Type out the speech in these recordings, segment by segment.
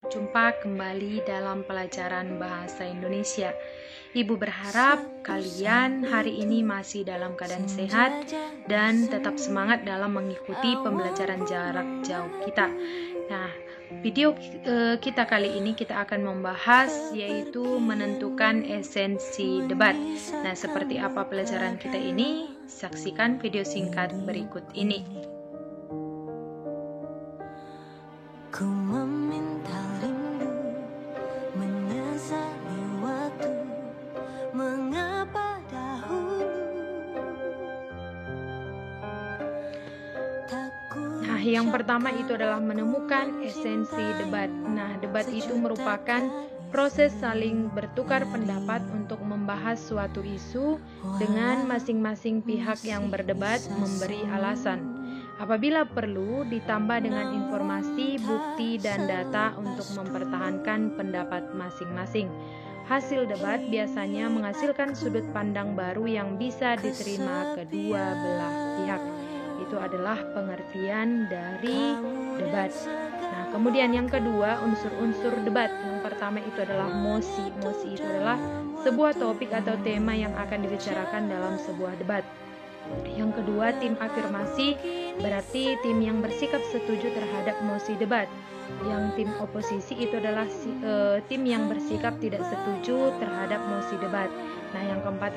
Jumpa kembali dalam pelajaran bahasa Indonesia. Ibu berharap kalian hari ini masih dalam keadaan sehat dan tetap semangat dalam mengikuti pembelajaran jarak jauh kita. Nah, video kita kali ini kita akan membahas yaitu menentukan esensi debat. Nah, seperti apa pelajaran kita ini? Saksikan video singkat berikut ini. Ku meminta rindu menyesali waktu mengapa dahulu. Nah, yang pertama itu adalah menemukan esensi debat. Nah, debat itu merupakan proses saling bertukar pendapat untuk membahas suatu isu dengan masing-masing pihak yang berdebat memberi alasan. Apabila perlu, ditambah dengan informasi, bukti, dan data untuk mempertahankan pendapat masing-masing. Hasil debat biasanya menghasilkan sudut pandang baru yang bisa diterima kedua belah pihak. Itu adalah pengertian dari debat. Nah, kemudian yang kedua, unsur-unsur debat. Yang pertama itu adalah mosi. Mosi itu adalah sebuah topik atau tema yang akan dibicarakan dalam sebuah debat. Yang kedua, tim afirmasi, berarti tim yang bersikap setuju terhadap mosi debat. Yang tim oposisi itu adalah tim yang bersikap tidak setuju terhadap mosi debat. Nah, yang keempat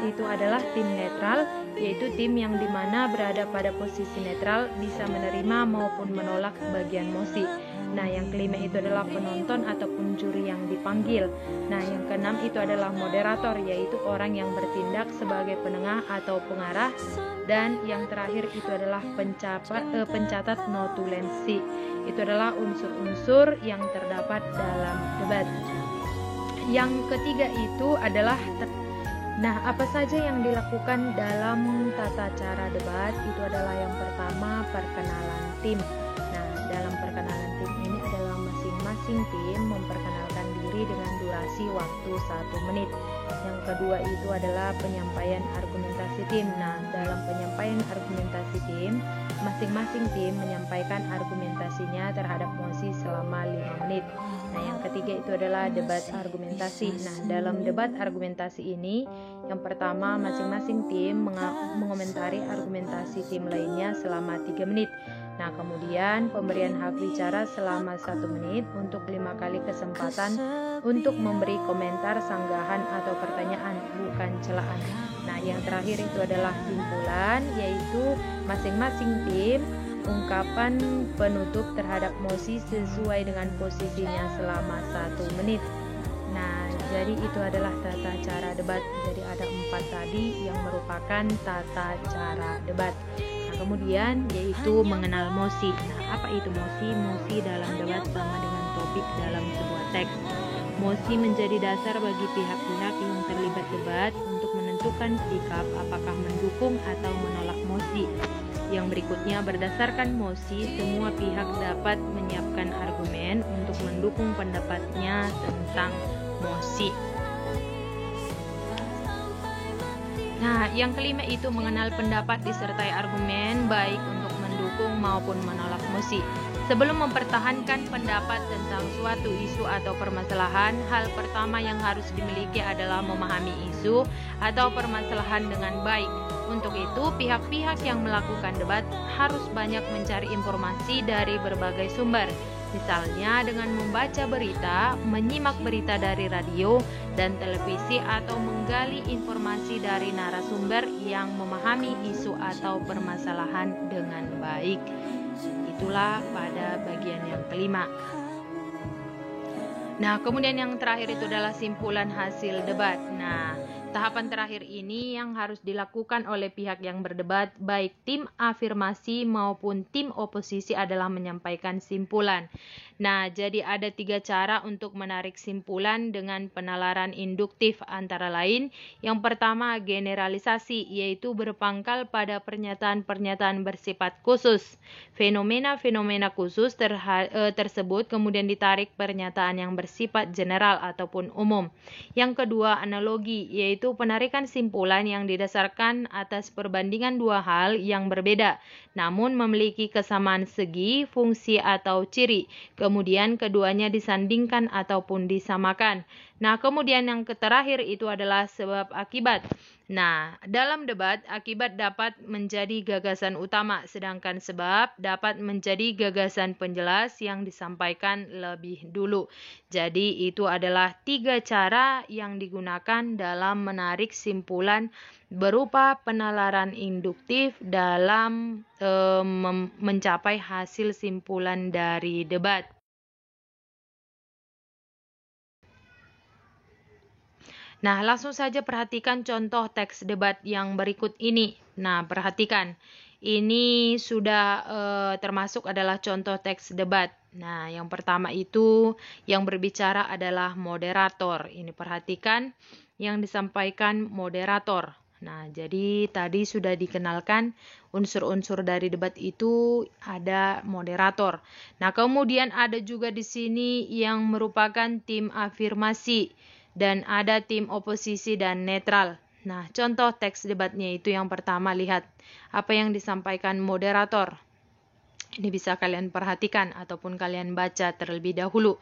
itu adalah tim netral, yaitu tim yang dimana berada pada posisi netral, bisa menerima maupun menolak bagian mosi. Nah, yang kelima itu adalah penonton ataupun juri yang dipanggil. Nah, yang keenam itu adalah moderator, yaitu orang yang bertindak sebagai penengah atau pengarah. Dan yang terakhir itu adalah pencatat notulensi. Itu adalah unsur-unsur yang terdapat dalam debat. Yang ketiga itu adalah apa saja yang dilakukan dalam tata cara debat? Itu adalah yang pertama, perkenalan tim. Nah, dalam perkenalan tim ini adalah masing-masing tim memperkenalkan diri dengan durasi waktu 1 menit. Yang kedua itu adalah penyampaian argumentasi tim. Nah, dalam penyampaian argumentasi tim, masing-masing tim menyampaikan argumentasinya terhadap mosi selama 5 menit. Nah, yang ketiga itu adalah debat argumentasi. Nah, dalam debat argumentasi ini, yang pertama masing-masing tim mengomentari argumentasi tim lainnya selama 3 menit. Nah, kemudian pemberian hak bicara selama 1 menit untuk 5 kali kesempatan untuk memberi komentar, sanggahan, atau pertanyaan, bukan celaan. Nah, yang terakhir itu adalah simpulan, yaitu masing-masing tim ungkapan penutup terhadap mosi sesuai dengan posisinya selama 1 menit. Nah, jadi itu adalah tata cara debat. Jadi ada 4 tadi yang merupakan tata cara debat. Nah, kemudian yaitu mengenal mosi. Nah, apa itu mosi? Mosi dalam debat sama dengan topik dalam sebuah teks. Mosi menjadi dasar bagi pihak-pihak yang terlibat debat untuk menentukan sikap apakah mendukung atau menolak mosi. Yang berikutnya, berdasarkan mosi, semua pihak dapat menyiapkan argumen untuk mendukung pendapatnya tentang mosi. Nah, yang kelima itu mengenal pendapat disertai argumen baik untuk mendukung maupun menolak mosi. Sebelum mempertahankan pendapat tentang suatu isu atau permasalahan, hal pertama yang harus dimiliki adalah memahami isu atau permasalahan dengan baik. Untuk itu, pihak-pihak yang melakukan debat harus banyak mencari informasi dari berbagai sumber. Misalnya dengan membaca berita, menyimak berita dari radio dan televisi, atau menggali informasi dari narasumber yang memahami isu atau permasalahan dengan baik. Itulah pada bagian yang kelima. Nah, kemudian yang terakhir itu adalah simpulan hasil debat. Nah, tahapan terakhir ini yang harus dilakukan oleh pihak yang berdebat, baik tim afirmasi maupun tim oposisi, adalah menyampaikan simpulan. Nah, jadi ada 3 cara untuk menarik simpulan dengan penalaran induktif, antara lain, yang pertama generalisasi, yaitu berpangkal pada pernyataan-pernyataan bersifat khusus. Fenomena-fenomena khusus tersebut kemudian ditarik pernyataan yang bersifat general ataupun umum. Yang kedua, analogi, yaitu yaitu penarikan simpulan yang didasarkan atas perbandingan dua hal yang berbeda, namun memiliki kesamaan segi, fungsi, atau ciri. Kemudian keduanya disandingkan ataupun disamakan. Nah, kemudian yang terakhir itu adalah sebab akibat. Nah, dalam debat, akibat dapat menjadi gagasan utama, sedangkan sebab dapat menjadi gagasan penjelas yang disampaikan lebih dulu. Jadi, itu adalah 3 cara yang digunakan dalam menarik simpulan berupa penalaran induktif dalam mencapai hasil simpulan dari debat. Nah, langsung saja perhatikan contoh teks debat yang berikut ini. Nah, perhatikan. Ini sudah termasuk adalah contoh teks debat. Nah, yang pertama itu yang berbicara adalah moderator. Ini perhatikan yang disampaikan moderator. Nah, jadi tadi sudah dikenalkan unsur-unsur dari debat itu ada moderator. Nah, kemudian ada juga di sini yang merupakan tim afirmasi. Dan ada tim oposisi dan netral. Nah, contoh teks debatnya itu yang pertama, lihat apa yang disampaikan moderator. Ini bisa kalian perhatikan ataupun kalian baca terlebih dahulu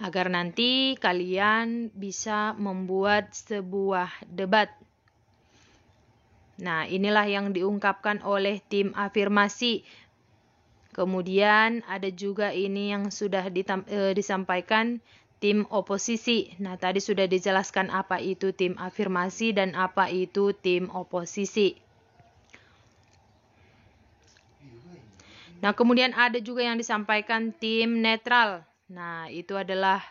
agar nanti kalian bisa membuat sebuah debat. Nah, inilah yang diungkapkan oleh tim afirmasi. Kemudian ada juga ini yang sudah disampaikan tim oposisi. Nah, tadi sudah dijelaskan apa itu tim afirmasi dan apa itu tim oposisi. Nah, kemudian ada juga yang disampaikan tim netral. Nah, itu adalah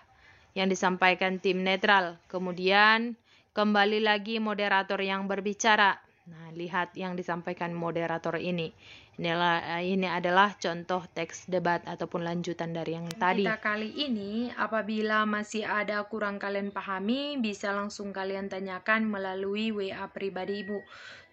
yang disampaikan tim netral. Kemudian kembali lagi moderator yang berbicara. Nah, lihat yang disampaikan moderator ini. Ini adalah contoh teks debat ataupun lanjutan dari yang tadi. Kita kali ini apabila masih ada kurang kalian pahami, bisa langsung kalian tanyakan melalui WA pribadi Ibu.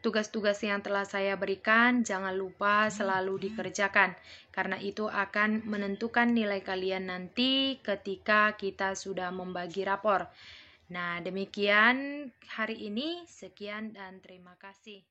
Tugas-tugas yang telah saya berikan jangan lupa selalu dikerjakan, karena itu akan menentukan nilai kalian nanti ketika kita sudah membagi rapor. Nah, demikian hari ini. Sekian dan terima kasih.